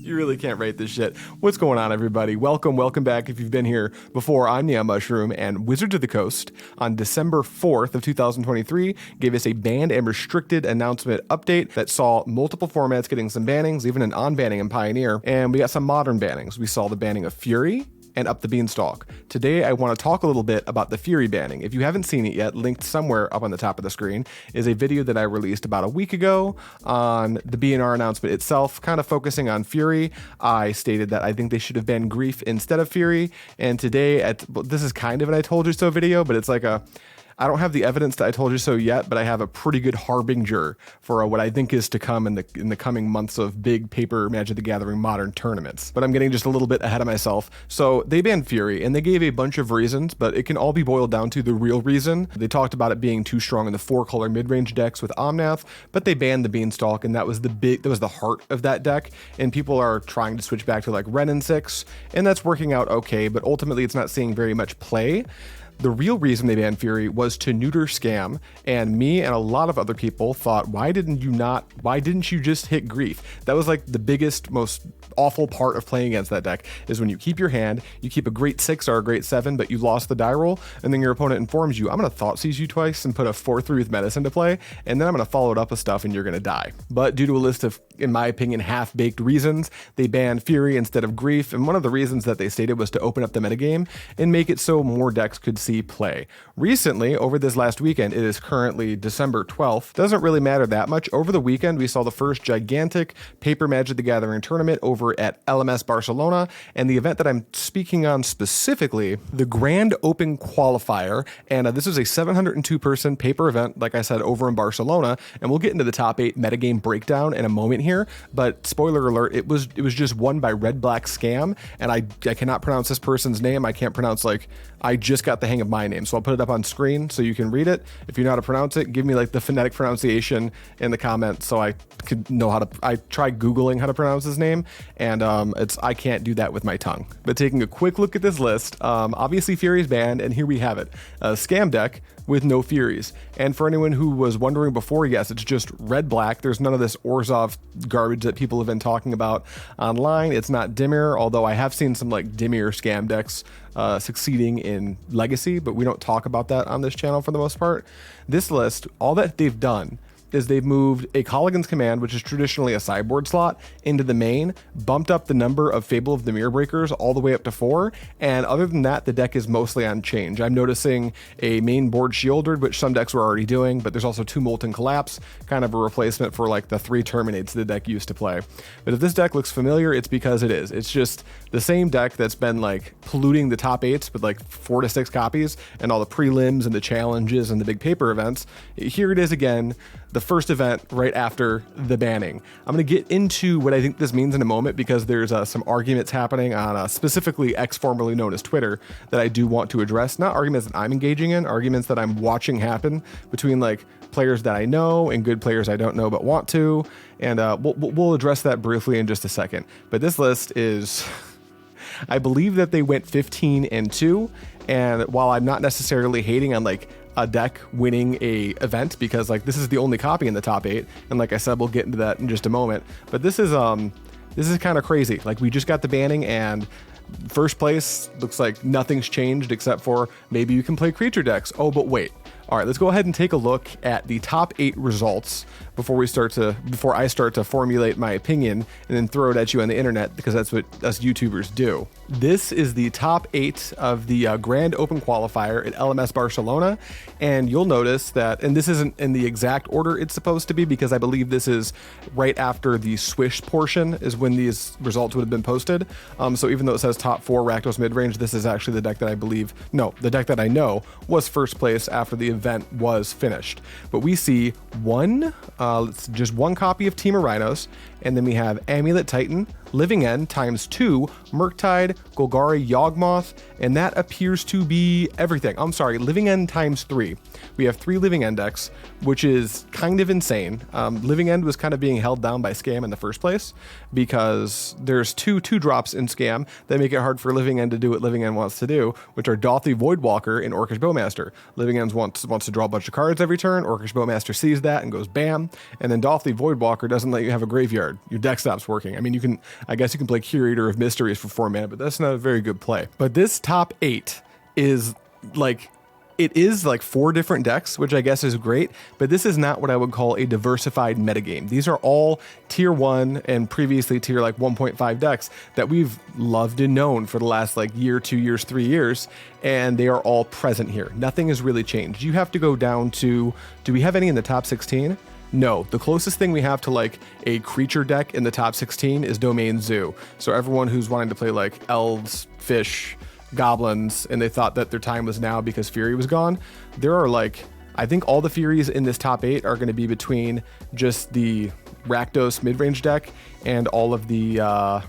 You really can't rate this shit. What's going on, everybody? Welcome back. If you've been here before, I'm Neon Mushroom, and Wizards of the Coast on December 4th of 2023 gave us a banned and restricted announcement update that saw multiple formats getting some bannings, even an on-banning in Pioneer, and we got some modern bannings. We saw the banning of Fury and Up the Beanstalk. Today, I want to talk a little bit about the Fury banning. If you haven't seen it yet, linked somewhere up on the top of the screen is a video that I released about a week ago on the BNR announcement itself, kind of focusing on Fury. I stated that I think they should have banned Grief instead of Fury, and today, this is kind of an I told you so video, but it's like I don't have the evidence that I told you so yet, but I have a pretty good harbinger for what I think is to come in the coming months of big paper Magic the Gathering modern tournaments. But I'm getting just a little bit ahead of myself. So they banned Fury, and they gave a bunch of reasons, but it can all be boiled down to the real reason. They talked about it being too strong in the 4-color mid-range decks with Omnath, but they banned the Beanstalk, and that was the heart of that deck. And people are trying to switch back to like Wrenn and 6, and that's working out okay, but ultimately it's not seeing very much play. The real reason they banned Fury was to neuter Scam, and me and a lot of other people thought, why didn't you just hit Grief? That was like the biggest, most awful part of playing against that deck, is when you keep your hand, you keep a great 6 or a great 7, but you lost the die roll, and then your opponent informs you, I'm going to Thoughtseize you twice and put a 4/3 with Medicine to play, and then I'm going to follow it up with stuff and you're going to die. But due to a list of, in my opinion, half-baked reasons, they banned Fury instead of Grief, and one of the reasons that they stated was to open up the metagame and make it so more decks could see play. Recently, over this last weekend, it is currently December 12th, doesn't really matter that much. Over the weekend, we saw the first gigantic Paper Magic the Gathering tournament over at LMS Barcelona, and the event that I'm speaking on specifically, the Grand Open Qualifier, and this was a 702-person paper event, like I said, over in Barcelona, and we'll get into the top 8 metagame breakdown in a moment here, but spoiler alert, it was just won by Red Black Scam, and I cannot pronounce this person's name. I can't pronounce, I just got the hang of my name, so I'll put it up on screen so you can read it. If you know how to pronounce it, give me the phonetic pronunciation in the comments so I could know how to. I tried Googling how to pronounce his name, and I can't do that with my tongue. But taking a quick look at this list, obviously Fury's banned, and here we have it. A Scam deck with no Furies. And for anyone who was wondering before, yes, it's just red-black. There's none of this Orzhov garbage that people have been talking about online. It's not Dimir, although I have seen some Dimir Scam decks succeeding in Legacy, but we don't talk about that on this channel for the most part. This list, all that they've done is they've moved a Kolaghan's Command, which is traditionally a sideboard slot, into the main, bumped up the number of Fable of the Mirror Breakers all the way up to 4, and other than that, the deck is mostly on change. I'm noticing a main board Sheoldred, which some decks were already doing, but there's also 2 Molten Collapse, kind of a replacement for the 3 Terminates the deck used to play. But if this deck looks familiar, it's because it is. It's just the same deck that's been polluting the top 8s with 4 to 6 copies, and all the prelims and the challenges and the big paper events. Here it is again, the first event right after the banning. I'm going to get into what I think this means in a moment, because there's some arguments happening on specifically X, formerly known as Twitter, that I do want to address. Not arguments that I'm engaging in, arguments that I'm watching happen between players that I know and good players I don't know but want to, and we'll address that briefly in just a second. But this list is I believe that they went 15-2, and while I'm not necessarily hating on a deck winning a event, because this is the only copy in the top 8, and like I said, we'll get into that in just a moment, but this is kind of crazy. We just got the banning, and first place looks like nothing's changed except for maybe you can play creature decks. Oh, but wait. All right, let's go ahead and take a look at the top 8 results before I start to formulate my opinion and then throw it at you on the internet, because that's what us YouTubers do. This is the top 8 of the Grand Open Qualifier at LMS Barcelona, and you'll notice that, and this isn't in the exact order it's supposed to be, because I believe this is right after the Swish portion is when these results would have been posted. So even though it says top 4 Rakdos midrange, this is actually the deck that the deck that I know was first place after the event was finished. But we see just one copy of Team of Rhinos, and then we have Amulet Titan, Living End times 2, Murktide, Golgari Yawgmoth, and that appears to be everything. I'm sorry, Living End times 3. We have 3 Living End decks, which is kind of insane. Living End was kind of being held down by Scam in the first place, because there's two drops in Scam that make it hard for Living End to do what Living End wants to do, which are Dauthi Voidwalker and Orcish Bowmaster. Living End wants to draw a bunch of cards every turn, Orcish Bowmaster sees that and goes bam, and then Dauthi Voidwalker doesn't let you have a graveyard. card, your deck stops working. I mean, I guess you can play Curator of Mysteries for 4 mana, but that's not a very good play. But this top 8 is like, it is like 4 different decks, which I guess is great, but this is not what I would call a diversified metagame. These are all tier 1 and previously tier like 1.5 decks that we've loved and known for the last like year, 2 years, 3 years, and they are all present here. Nothing has really changed. You have to go down to, do we have any in the top 16? No, the closest thing we have to like a creature deck in the top 16 is Domain Zoo. So everyone who's wanting to play like elves, fish, goblins, and they thought that their time was now because Fury was gone, there are like, I think all the Furies in this top 8 are going to be between just the Rakdos mid-range deck and all of the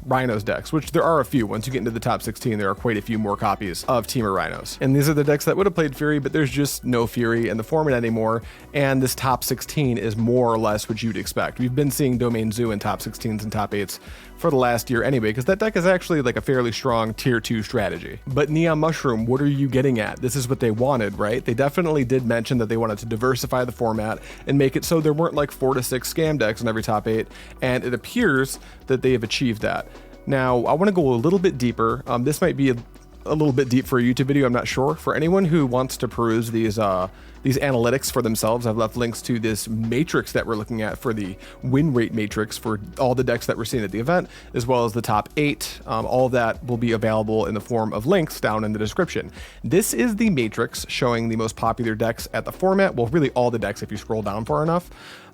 Rhinos decks, which there are a few. Once you get into the top 16, there are quite a few more copies of Temur Rhinos. And these are the decks that would have played Fury, but there's just no Fury in the format anymore. And this top 16 is more or less what you'd expect. We've been seeing Domain Zoo in top 16s and top 8s for the last year anyway, because that deck is actually like a fairly strong tier 2 strategy. But Neon Mushroom, what are you getting at? This is what they wanted, right? They definitely did mention that they wanted to diversify the format and make it so there weren't like 4 to 6 scam decks in every top 8, and it appears that they have achieved that. Now, I want to go a little bit deeper. This might be a little bit deep for a YouTube video, I'm not sure. For anyone who wants to peruse these analytics for themselves, I've left links to this matrix that we're looking at for the win rate matrix for all the decks that we're seeing at the event, as well as the top 8. All of that will be available in the form of links down in the description. This is the matrix showing the most popular decks at the format. Well, really all the decks if you scroll down far enough.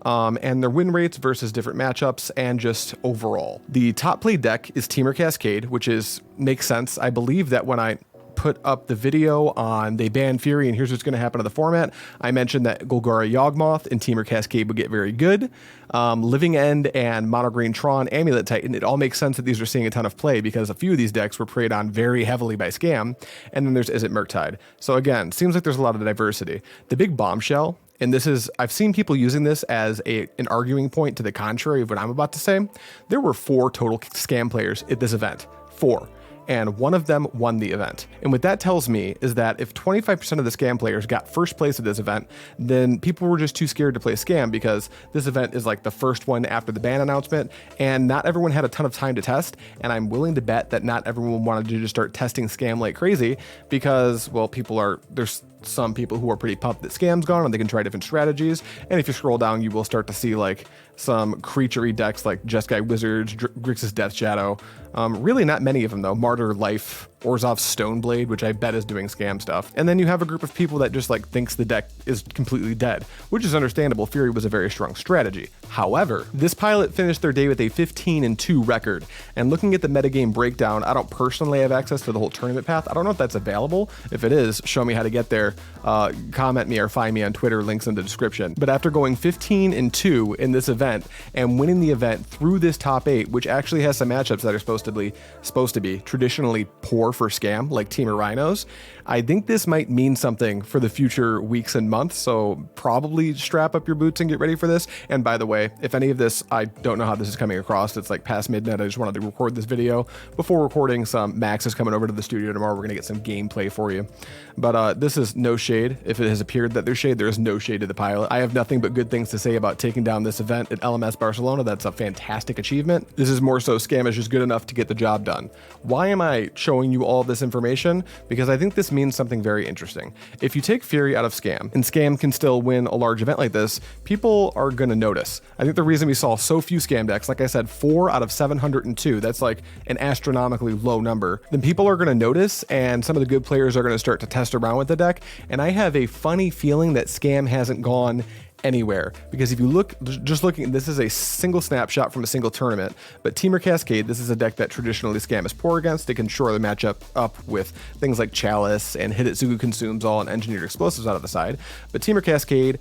And their win rates versus different matchups and just overall. The top played deck is Temur Cascade, which makes sense. I believe that when I put up the video on they banned Fury and here's what's going to happen to the format, I mentioned that Golgari Yawgmoth and Temur Cascade would get very good. Living End and Mono Green Tron, Amulet Titan, it all makes sense that these are seeing a ton of play because a few of these decks were preyed on very heavily by Scam. And then there's Izzet Murktide. So again, seems like there's a lot of diversity. The big bombshell, and this is, I've seen people using this as an arguing point to the contrary of what I'm about to say. There were 4 total Scam players at this event. 4. And one of them won the event. And what that tells me is that if 25% of the Scam players got first place at this event, then people were just too scared to play Scam because this event is like the first one after the ban announcement, and not everyone had a ton of time to test. And I'm willing to bet that not everyone wanted to just start testing Scam like crazy because, well, there's some people who are pretty pumped that Scam's gone and they can try different strategies. And if you scroll down, you will start to see like some creature-y decks like Jeskai Wizards, Grixis Death Shadow. Really not many of them though. Martyr Life, Orzhov's Stoneblade, which I bet is doing Scam stuff. And then you have a group of people that just like thinks the deck is completely dead, which is understandable. Fury was a very strong strategy. However, this pilot finished their day with a 15-2 record. And looking at the metagame breakdown, I don't personally have access to the whole tournament path. I don't know if that's available. If it is, show me how to get there. Comment me or find me on Twitter, links in the description. But after going 15-2 in this event and winning the event through this top 8, which actually has some matchups that are supposed to be traditionally poor for Scam, like Temur Rhinos, I think this might mean something for the future weeks and months, so probably strap up your boots and get ready for this. And by the way, if any of this, I don't know how this is coming across, it's like past midnight, I just wanted to record this video before recording some. Max is coming over to the studio tomorrow, we're gonna get some gameplay for you. But this is no shade. If it has appeared that there's shade, there is no shade to the pilot. I have nothing but good things to say about taking down this event at LMS Barcelona. That's a fantastic achievement. This is more so Scam is just good enough to get the job done. Why am I showing you all this information? Because I think this means something very interesting. If you take Fury out of Scam, and Scam can still win a large event like this, people are gonna notice. I think the reason we saw so few Scam decks, like I said, 4 out of 702, that's like an astronomically low number, then people are gonna notice, and some of the good players are gonna start to test around with the deck. And I have a funny feeling that Scam hasn't gone anywhere, because if you look, just looking, this is a single snapshot from a single tournament, but Temur Cascade, this is a deck that traditionally Scam is poor against. It can surely match up with things like Chalice and Hidetsugu Consumes All and Engineered Explosives out of the side. But Temur Cascade,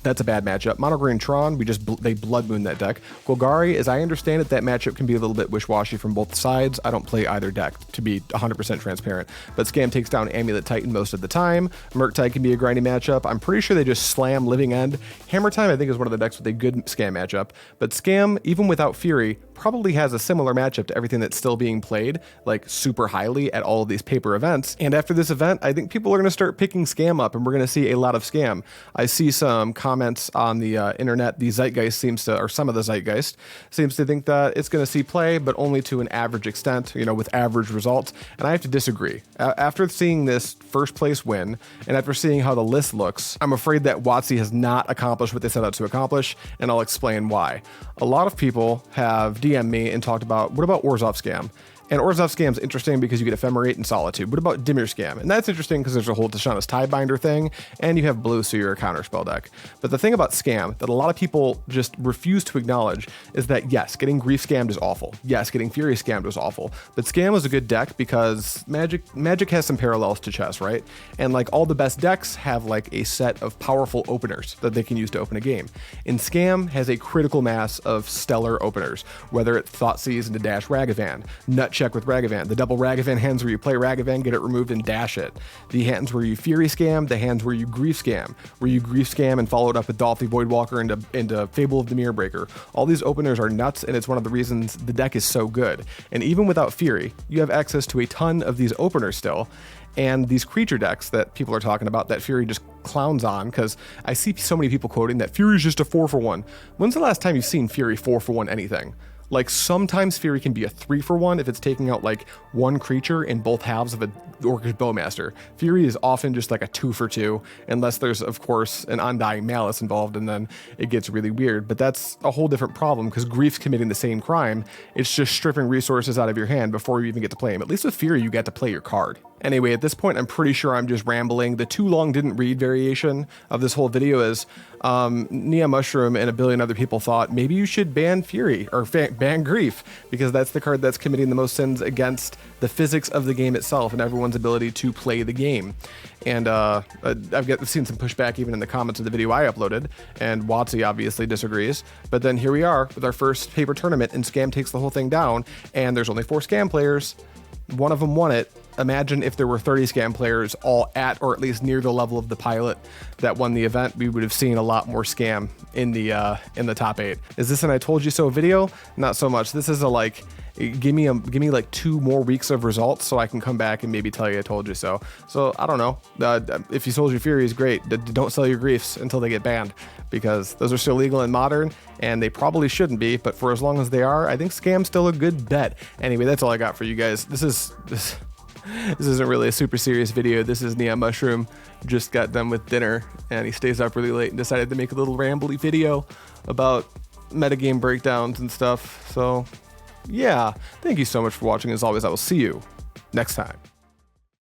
that's a bad matchup. Mono Green Tron, they Blood Moon that deck. Golgari, as I understand it, that matchup can be a little bit wish-washy from both sides. I don't play either deck, to be 100% transparent, but Scam takes down Amulet Titan most of the time. Murktide can be a grindy matchup. I'm pretty sure they just slam Living End. Hammer Time, I think, is one of the decks with a good Scam matchup, but Scam, even without Fury, probably has a similar matchup to everything that's still being played, like super highly at all of these paper events. And after this event, I think people are going to start picking Scam up, and we're going to see a lot of Scam. I see some comments on the internet. The Zeitgeist seems to, or some of the Zeitgeist seems to think that it's going to see play, but only to an average extent, you know, with average results. And I have to disagree. After seeing this first place win, and after seeing how the list looks, I'm afraid that WotC has not accomplished what they set out to accomplish, and I'll explain why. A lot of people have DM'd me and talked about, what about Orzhov Scam? And Orzhov Scam is interesting because you get Ephemerate and Solitude. What about Dimir Scam? And that's interesting because there's a whole Tishana's Tidebinder thing, and you have blue, so you're a counterspell deck. But the thing about Scam that a lot of people just refuse to acknowledge is that, yes, getting Grief Scammed is awful. Yes, getting Fury Scammed was awful. But Scam was a good deck because Magic has some parallels to chess, right? And like all the best decks have like a set of powerful openers that they can use to open a game. And Scam has a critical mass of stellar openers, whether it's Thoughtseize into Dash Ragavan, Nut Check with Ragavan, the double Ragavan hands where you play Ragavan, get it removed and dash it, the hands where you Fury Scam, the hands where you Grief Scam, and follow it up with Dolphy Voidwalker into Fable of the Mirror Breaker. All these openers are nuts, and it's one of the reasons the deck is so good. And even without Fury, you have access to a ton of these openers still. And these creature decks that people are talking about that Fury just clowns on, because I see so many people quoting that Fury is just a 4-for-1. When's the last time you've seen Fury 4-for-1 anything? Like, sometimes Fury can be a 3-for-1 if it's taking out like one creature in both halves of a Orcish Bowmaster. Fury is often just like a 2-for-2, unless there's of course an Undying Malice involved, and then it gets really weird. But that's a whole different problem, because Grief's committing the same crime. It's just stripping resources out of your hand before you even get to play him. At least with Fury, you get to play your card. Anyway, at this point, I'm pretty sure I'm just rambling. The too long didn't read variation of this whole video is Nia Mushroom and a billion other people thought maybe you should ban Fury or ban Grief, because that's the card that's committing the most sins against the physics of the game itself and everyone's ability to play the game. And I've seen some pushback even in the comments of the video I uploaded, and WotC obviously disagrees. But then here we are with our first paper tournament, and Scam takes the whole thing down, and there's only 4 Scam players. One of them won it. Imagine if there were 30 Scam players all at or at least near the level of the pilot that won the event. We would have seen a lot more Scam in the top 8. Is this an I told you so video? Not so much. This is a like, give me like 2 more weeks of results so I can come back and maybe tell you I told you so. So I don't know. If you sold your Fury is great. Don't sell your Griefs until they get banned, because those are still legal in Modern, and they probably shouldn't be, but for as long as they are, I think Scam's still a good bet. Anyway, that's all I got for you guys. This isn't really a super serious video. This is Nia Mushroom. Just got done with dinner, and he stays up really late and decided to make a little rambly video about metagame breakdowns and stuff. So yeah, thank you so much for watching. As always, I will see you next time.